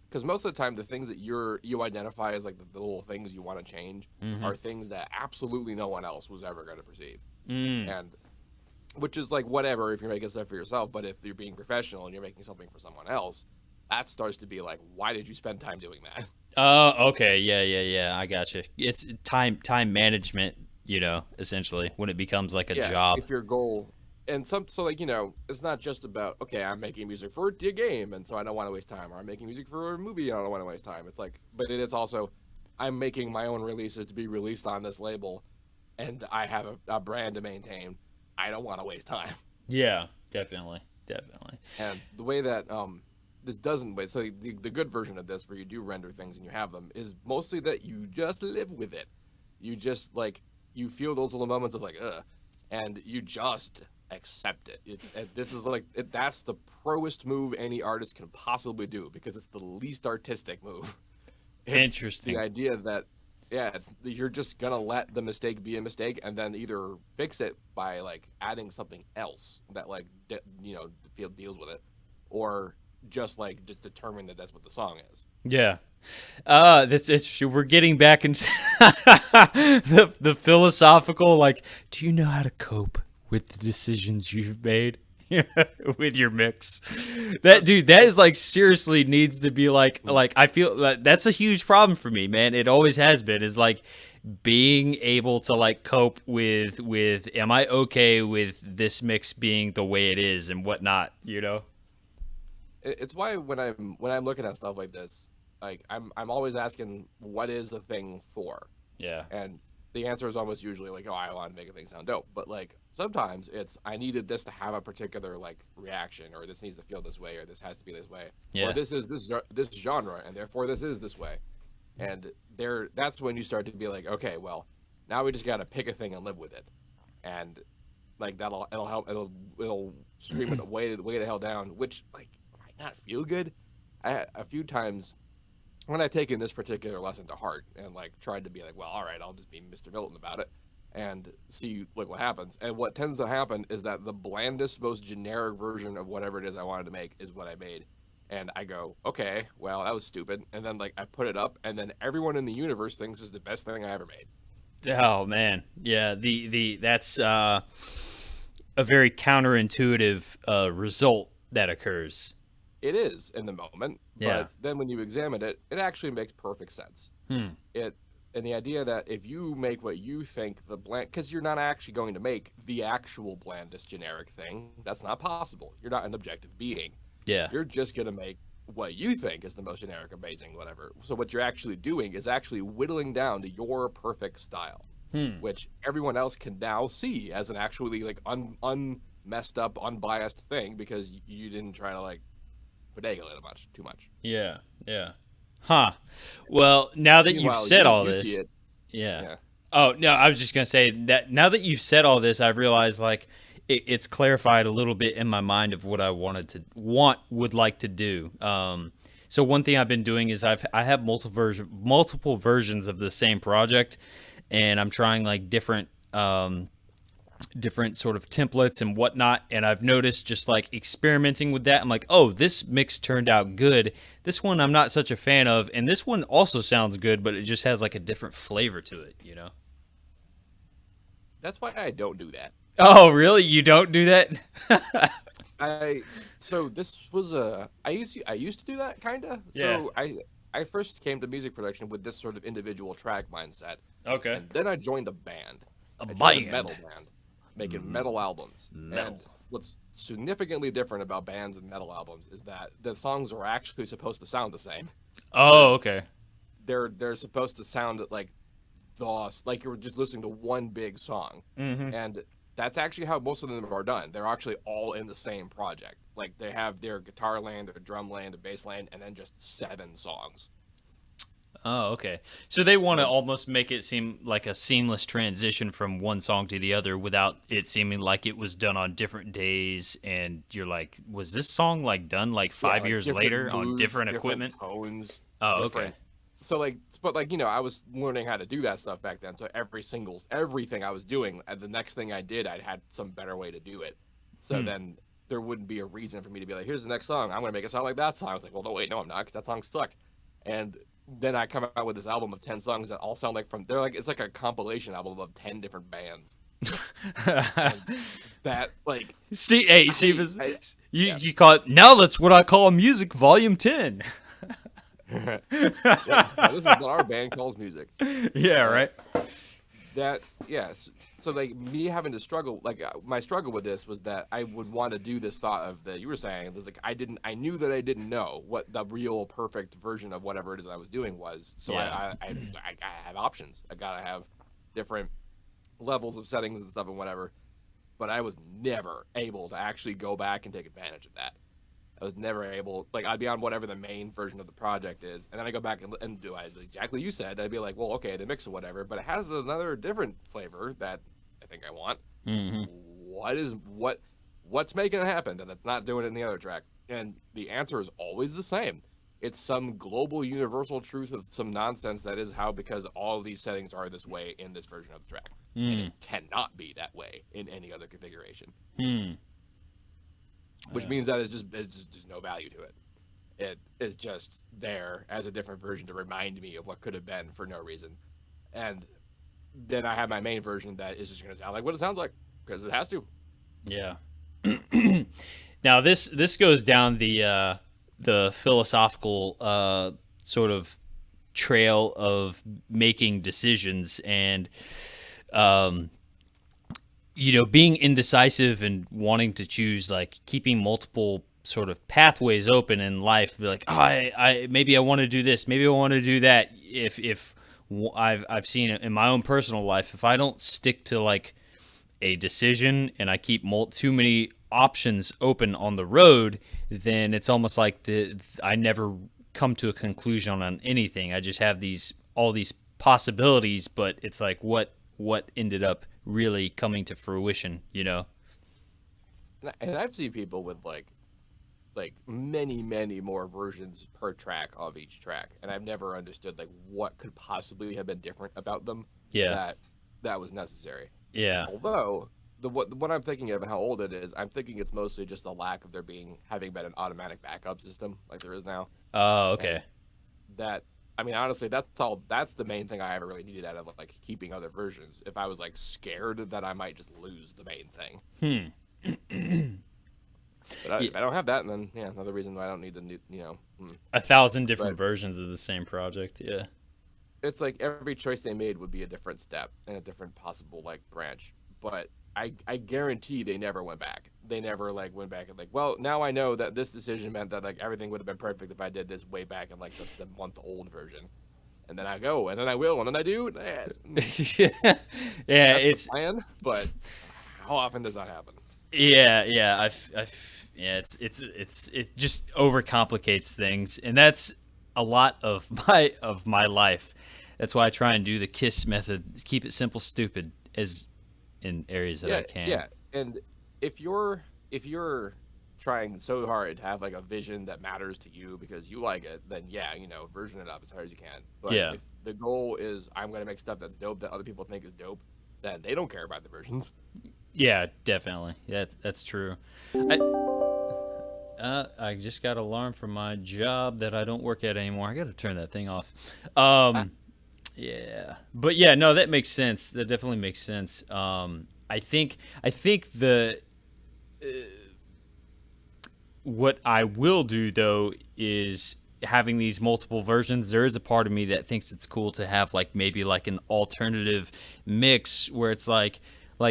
because most of the time the things that you identify as like the little things you want to change mm-hmm. are things that absolutely no one else was ever going to perceive, Mm. and which is like whatever if you're making stuff for yourself, but if you're being professional and you're making something for someone else, that starts to be like, why did you spend time doing that? Okay. Yeah, yeah, yeah. I got you. It's time management, essentially when it becomes like a Yeah, job. if your goal, and some so like it's not just about, okay, I'm making music for a game and so I don't want to waste time, or I'm making music for a movie and I don't want to waste time. It's like, but it is also, I'm making my own releases to be released on this label, and I have a brand to maintain. I don't want to waste time. Yeah, definitely, definitely. And the way that this doesn't wait, so the good version of this where you do render things and you have them is mostly that you just live with it. You just like, you feel those little moments of like and you just accept it. This is like that's the proest move any artist can possibly do, because it's the least artistic move. It's the Interesting. idea that, yeah, it's you're just gonna let the mistake be a mistake and then either fix it by like adding something else that like the field deals with it, or just determine that that's what the song is. Yeah. That's it. We're getting back into the philosophical. Like, do you know how to cope with the decisions you've made with your mix? That dude, that is like seriously needs to be like I feel that's a huge problem for me, man. It always has been. Is like being able to like cope with am I okay with this mix being the way it is and whatnot, It's why when I'm looking at stuff like this, like I'm always asking, what is the thing for? Yeah. And the answer is almost usually like, oh, I want to make a thing sound dope. But like sometimes it's I needed this to have a particular like reaction, or this needs to feel this way, or this has to be this way, or Yeah. this is this genre, and therefore this is this way. And that's when you start to be like, okay, well, now we just got to pick a thing and live with it, and like it'll help it'll scream it way the hell down, which like might not feel good. A few times when I've taken this particular lesson to heart and like tried to be like, well, all right, I'll just be Mr. Milton about it and see like what happens. And what tends to happen is that the blandest, most generic version of whatever it is I wanted to make is what I made. And I go, okay, well, that was stupid. And then like I put it up, and then everyone in the universe thinks it's the best thing I ever made. Oh man, yeah. The that's a very counterintuitive result that occurs. It is in the moment, Yeah. but then when you examine it, it actually makes perfect sense. Hmm. It and the idea that if you make what you think the bland, because you're not actually going to make the actual blandest generic thing. That's not possible. You're not an objective being. Yeah. You're just gonna make what you think is the most generic, amazing, whatever. So what you're actually doing is actually whittling down to your perfect style, which everyone else can now see as an actually like unmessed up, unbiased thing because you didn't try to like finagle it too much. Yeah. Yeah. Huh. Well, now that you've Meanwhile, said all you see this, it. yeah. Yeah. Oh no, I was just gonna say that now that you've said all this, I've realized like it's clarified a little bit in my mind of what I would like to do. So one thing I've been doing is I have multiple versions of the same project, and I'm trying like different sort of templates and whatnot. And I've noticed just like experimenting with that, I'm like, oh, this mix turned out good. This one I'm not such a fan of, and this one also sounds good, but it just has like a different flavor to it, you know? That's why I don't do that. Oh, really? You don't do that? So this was I used to do that kind of. Yeah. So I first came to music production with this sort of individual track mindset, Okay. and then I joined a band. A I joined band. a metal band, making metal albums. Metal. And what's significantly different about bands and metal albums is that the songs are actually supposed to sound the same. Oh, okay. They're supposed to sound like like you're just listening to one big song, and that's actually how most of them are done. They're actually all in the same project. Like they have their guitar lane, their drum lane, their bass lane, and then just 7 songs. Oh, okay. So they want to almost make it seem like a seamless transition from one song to the other without it seeming like it was done on different days. And you're like, was this song like done like Yeah, 5 like years different later on moods, different equipment? tones. Oh, different. okay. So like, but like I was learning how to do that stuff back then. So everything I was doing, the next thing I did, I'd had some better way to do it. So then there wouldn't be a reason for me to be like, here's the next song. I'm gonna make it sound like that song. I was like, well, no, wait, no, I'm not, because that song sucked. And then I come out with this album of 10 songs that all sound like it's like a compilation album of 10 different bands. And that like you call it now. That's what I call music, volume 10. yeah, this is what our band calls music. Yeah, right. That yes. So like me having to struggle, like my struggle with this was that I would want to do this thought of that you were saying. It was like I knew that I didn't know what the real perfect version of whatever it is I was doing was. So Yeah. I have options. I gotta have different levels of settings and stuff and whatever. But I was never able to actually go back and take advantage of that. I was never able, like, I'd be on whatever the main version of the project is, and then I go back and do exactly you said. I'd be like, well, okay, the mix or whatever, but it has another different flavor that I think I want. What's making it happen that it's not doing it in the other track? And the answer is always the same. It's some global universal truth of some nonsense that is how, because all of these settings are this way in this version of the track, and it cannot be that way in any other configuration. Which means that it's just there's no value to it. It is just there as a different version to remind me of what could have been for no reason. And then I have my main version that is just going to sound like what it sounds like because it has to. Yeah. Now this goes down the philosophical sort of trail of making decisions and being indecisive and wanting to choose, like keeping multiple sort of pathways open in life. Be like, oh, I maybe I want to do this, maybe I want to do that. If I've seen it in my own personal life. If I don't stick to like a decision and I keep too many options open on the road, then it's almost like I never come to a conclusion on anything. I just have all these possibilities, but it's like what ended up really coming to fruition, you know? And I've seen people with like many more versions per track of each track, and I've never understood like what could possibly have been different about them Yeah. that that was necessary. Yeah. Although what I'm thinking of and how old it is, I'm thinking it's mostly just the lack of there having been an automatic backup system like there is now. Oh, And okay. that, I mean, honestly, that's the main thing I ever really needed out of like keeping other versions. If I was like scared that I might just lose the main thing. But Yeah, if I don't have that, then yeah, another reason why I don't need the new, you know. 1,000 different But versions of the same project. Yeah. it's like every choice they made would be a different step and a different possible like branch. But I guarantee they never went back. They never like went back and like, well, now I know that this decision meant that like everything would have been perfect if I did this way back in like the month old version. And then I go, and then I will, and then I do. Yeah, yeah, That's the it's plan. But how often does that happen? yeah. Yeah, it just overcomplicates things, and that's a lot of my life. That's why I try and do the KISS method, keep it simple, stupid, as in areas that I Yeah, can. yeah. And if you're trying so hard to have like a vision that matters to you because you like it, then yeah, version it up as hard as you can. But Yeah, if the goal is I'm gonna make stuff that's dope that other people think is dope, then they don't care about the versions. yeah, definitely. That's true. I I just got an alarm from my job that I don't work at anymore. I got to turn that thing off. Ah, Yeah, but yeah, no, that makes sense. That definitely makes sense. I think the what I will do though is having these multiple versions. There is a part of me that thinks it's cool to have like maybe like an alternative mix where it's like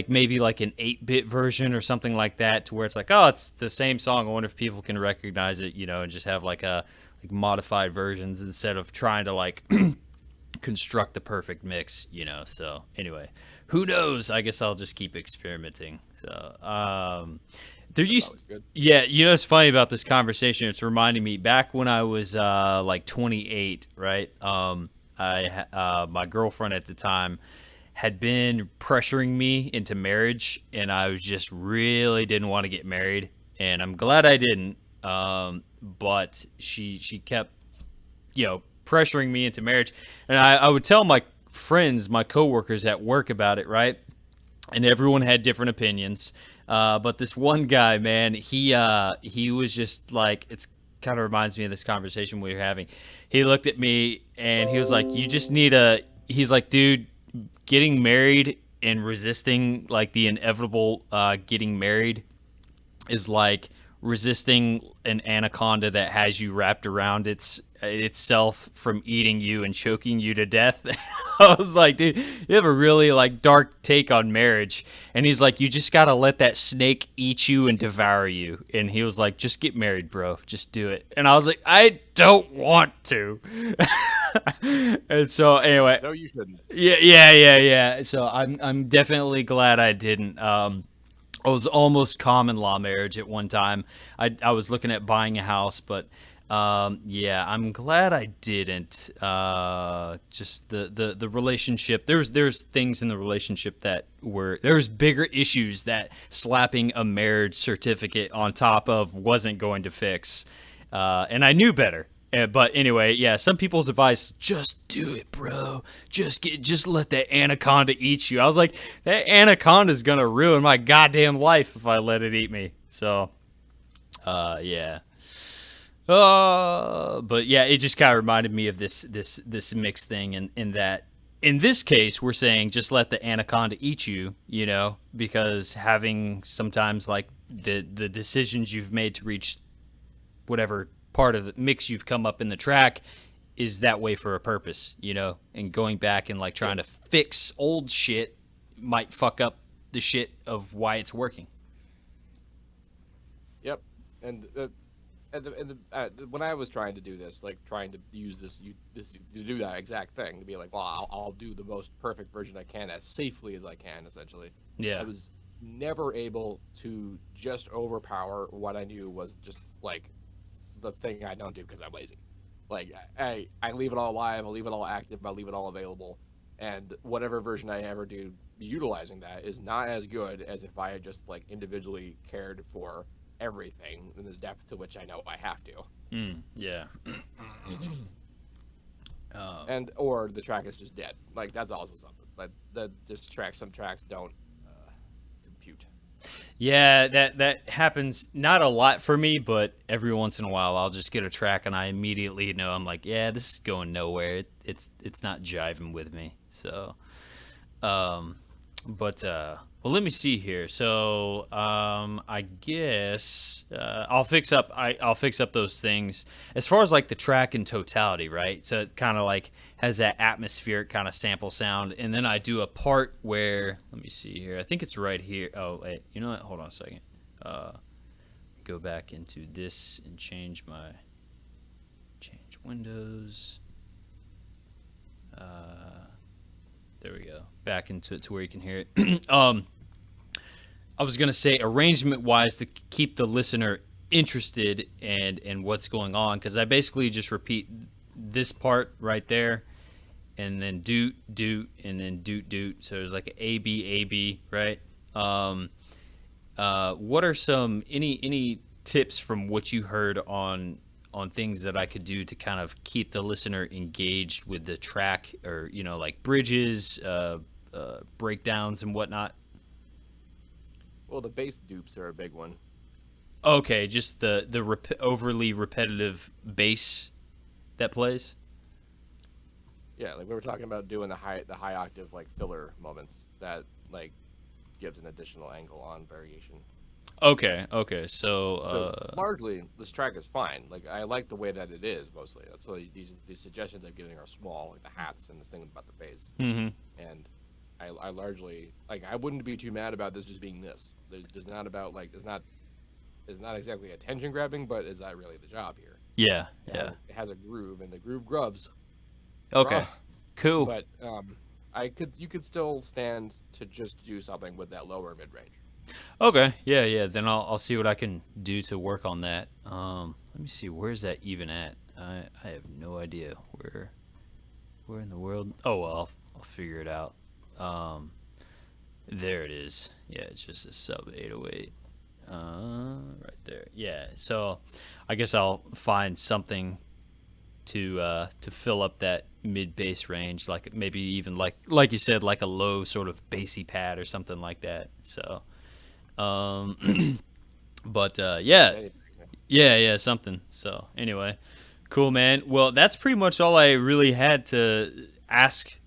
maybe like an 8-bit version or something like that, to where it's like, oh, it's the same song. I wonder if people can recognize it, and just have like a like modified versions instead of trying to like construct the perfect mix. So anyway, who knows? I guess I'll just keep experimenting. So there that's used always good. yeah, it's funny about this conversation. It's reminding me back when I was like 28, right? My girlfriend at the time had been pressuring me into marriage, and I was just really didn't want to get married, and I'm glad I didn't. But she kept pressuring me into marriage, and I would tell my friends, my coworkers at work about it, right? And everyone had different opinions. But this one guy, man, he was just like, it's kind of reminds me of this conversation we were having. He looked at me and he was like, "You just need a." He's like, "Dude, getting married and resisting like the inevitable getting married is like resisting an anaconda that has you wrapped around itself from eating you and choking you to death." I was like, dude, you have a really like dark take on marriage. And he's like, you just gotta let that snake eat you and devour you. And he was like, just get married, bro. Just do it. And I was like, I don't want to. And so anyway, No, you shouldn't. yeah. So I'm definitely glad I didn't. I was almost common law marriage at one time. I was looking at buying a house, but yeah, I'm glad I didn't. Just the relationship. There's things in the relationship that there's bigger issues that slapping a marriage certificate on top of wasn't going to fix. And I knew better. But anyway, yeah, some people's advice, just do it, bro. Just let that anaconda eat you. I was like, that anaconda's gonna ruin my goddamn life if I let it eat me. So, yeah. But yeah, it just kind of reminded me of this mixed thing, and in that, in this case, we're saying just let the anaconda eat you, because having sometimes like the decisions you've made to reach whatever part of the mix you've come up in the track is that way for a purpose, and going back and like trying to fix old shit might fuck up the shit of why it's working. Yep. And when I was trying to do this, like trying to use this to do that exact thing, to be like, well, I'll do the most perfect version I can as safely as I can, essentially. I Yeah. was never able to just overpower what I knew was just like the thing I don't do because I'm lazy. Like I leave it all alive, I leave it all active, I leave it all available, and whatever version I ever do utilizing that is not as good as if I had just like individually cared for everything in the depth to which I know I have to. Yeah. And or the track is just dead. Like that's also something. But that just some tracks don't compute. Yeah, that happens not a lot for me, but every once in a while I'll just get a track and I immediately know I'm like, yeah, this is going nowhere. It's not jiving with me. So, um, but well, let me see here. So, I guess I'll fix up those things as far as like the track in totality, right? So it kind of like has that atmospheric kind of sample sound, and then I do a part where let me see here. I think it's right here. Oh, wait, you know what? Hold on a second. Uh, Go back into this and change windows. There we go. Back into it to where you can hear it. I was gonna say arrangement wise to keep the listener interested and what's going on because I basically just repeat this part right there and then doot doot and then doot doot. So there's like a b right. What are some any tips from what you heard on things that I could do to kind of keep the listener engaged with the track or like bridges, breakdowns and whatnot? Well, the bass dupes are a big one. Okay, just the overly repetitive bass that plays. Yeah, like we were talking about doing the high octave like filler moments that like gives an additional angle on variation. Okay. So, So largely, this track is fine. Like I like the way that it is mostly. That's why these suggestions I'm giving are small, like the hats and this thing about the bass. hmm And I largely like I wouldn't be too mad about this just being this. There's not about like it's not exactly attention grabbing, but is that really the job here? yeah, And yeah. it has a groove, and the groove grubs. Okay, cool. But you could still stand to just do something with that lower mid range. Okay, yeah. Then I'll see what I can do to work on that. Let me see. Where's that even at? I have no idea where in the world. Oh well, I'll figure it out. Um, there it is. Yeah, it's just a sub 808. Right there. Yeah. So, I guess I'll find something to fill up that mid bass range, like maybe even like you said, like a low sort of bassy pad or something like that. So, but yeah, Anything. yeah, something. So anyway, cool, man. Well, that's pretty much all I really had to ask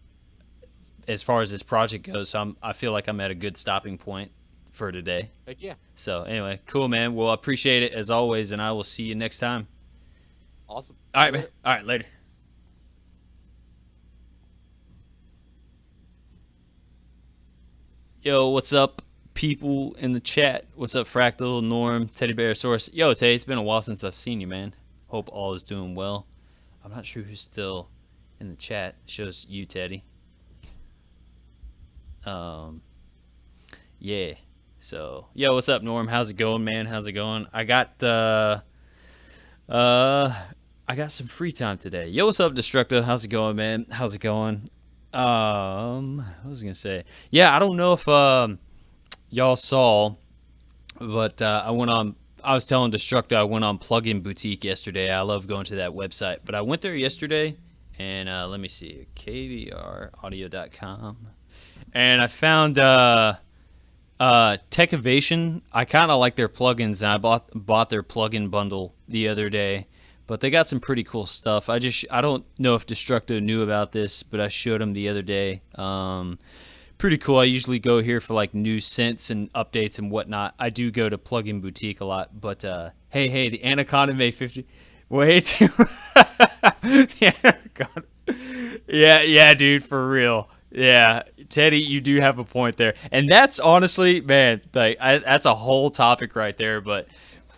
as far as this project goes. So I feel like I'm at a good stopping point for today. Like yeah, So anyway, cool, man. Well, I appreciate it as always, and I will see you next time. awesome. All See right, you man. later. All right, later. Yo, what's up, people in the chat? What's up, Fractal, Norm, Teddy Bear Source? Yo, Teddy, it's been a while since I've seen you, man. Hope all is doing well. I'm not sure who's still in the chat. It shows you, Teddy. Um, yeah. So, yo, what's up, Norm? How's it going, man? How's it going? Uh, I got some free time today. Yo, what's up, Destructo? How's it going, man? How's it going? What was I gonna say? Yeah, I don't know if y'all saw, but I went on. I was telling Destructo I went on Plugin Boutique yesterday. I love going to that website, but I went there yesterday, and let me see, kvraudio.com, and I found Techovation. I kind of like their plugins, and I bought their plugin bundle the other day. But they got some pretty cool stuff. I don't know if Destructo knew about this, but I showed him the other day. Pretty cool. I usually go here for like new synths and updates and whatnot. I do go to Plugin Boutique a lot, but hey, the Anaconda May 50. Wait, the Anaconda. Yeah, dude, for real. Yeah, Teddy, you do have a point there, and that's honestly, man, like that's a whole topic right there. But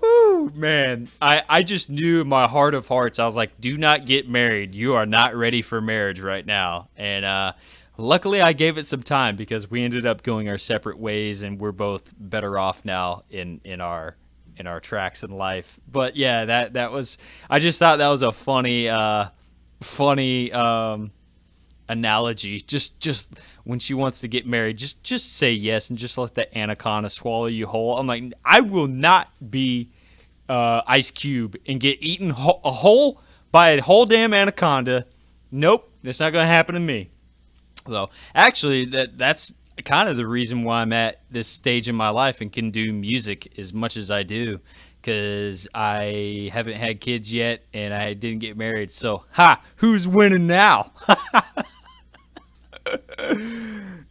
Whew, man. I just knew in my heart of hearts, I was like, do not get married. You are not ready for marriage right now. And luckily, I gave it some time because we ended up going our separate ways, and we're both better off now in our tracks in life. But yeah, that was. I just thought that was a funny analogy. Just when she wants to get married, just say yes and just let the anaconda swallow you whole. I'm like, I will not be Ice Cube and get eaten a whole by a whole damn anaconda. Nope, that's not gonna happen to me. So actually, that's kind of the reason why I'm at this stage in my life and can do music as much as I do, because I haven't had kids yet and I didn't get married. So, who's winning now?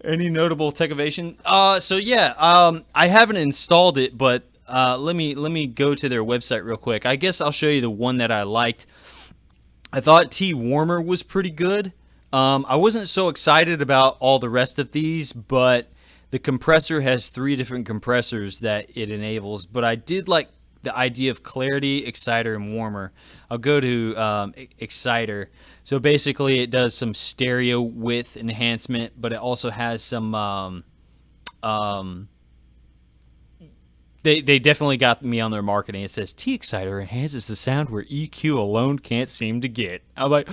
Any notable Techovation? So yeah, I haven't installed it, but let me go to their website real quick. I guess I'll show you the one that I liked. I thought T Warmer was pretty good. I wasn't so excited about all the rest of these, but the compressor has 3 different compressors that it enables. But I did like the idea of clarity, exciter, and warmer. I'll go to exciter. So basically, it does some stereo width enhancement, but it also has some. They definitely got me on their marketing. It says T Exciter enhances the sound where EQ alone can't seem to get. I'm like,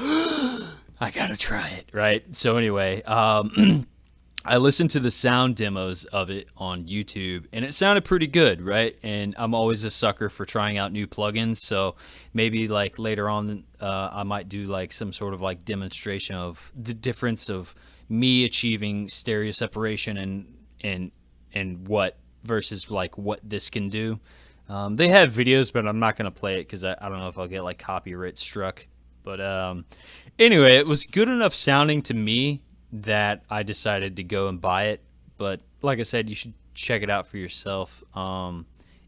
I gotta try it, right? So anyway, I listened to the sound demos of it on YouTube, and it sounded pretty good, right? And I'm always a sucker for trying out new plugins, so maybe like later on, I might do like some sort of like demonstration of the difference of me achieving stereo separation and what versus like what this can do. They have videos, but I'm not gonna play it because I don't know if I'll get like copyright struck. But anyway, it was good enough sounding to me that I decided to go and buy it. But like I said, you should check it out for yourself.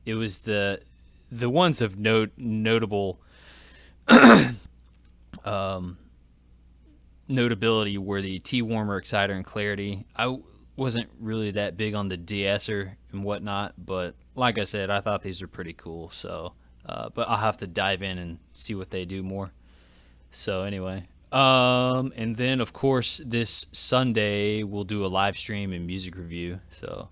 It was the ones of notable notability were the T Warmer, Exciter, and Clarity. I wasn't really that big on the de-esser and whatnot, but like I said, I thought these were pretty cool. So, but I'll have to dive in and see what they do more. So anyway, and then of course this Sunday we'll do a live stream and music review. So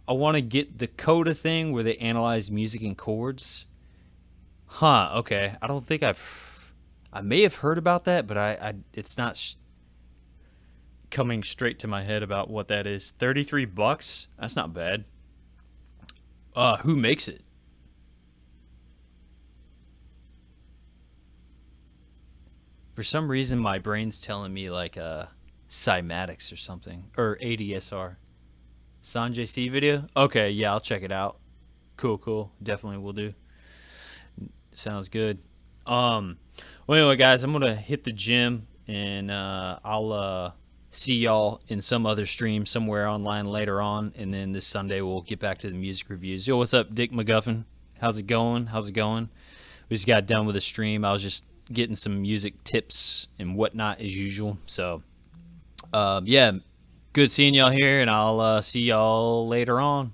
I want to get the Coda thing where they analyze music and chords. Okay. I don't think I may have heard about that, but it's not coming straight to my head about what that is. $33? That's not bad. Who makes it? For some reason, my brain's telling me like Cymatics or something, or ADSR. Sanjay C video? Okay, yeah, I'll check it out. Cool. Definitely will do. Sounds good. Well, anyway, guys, I'm gonna hit the gym, and I'll see y'all in some other stream somewhere online later on, and then this Sunday we'll get back to the music reviews. Yo, what's up, Dick McGuffin? How's it going? We just got done with the stream. I was just getting some music tips and whatnot as usual. So, yeah, good seeing y'all here, and I'll see y'all later on.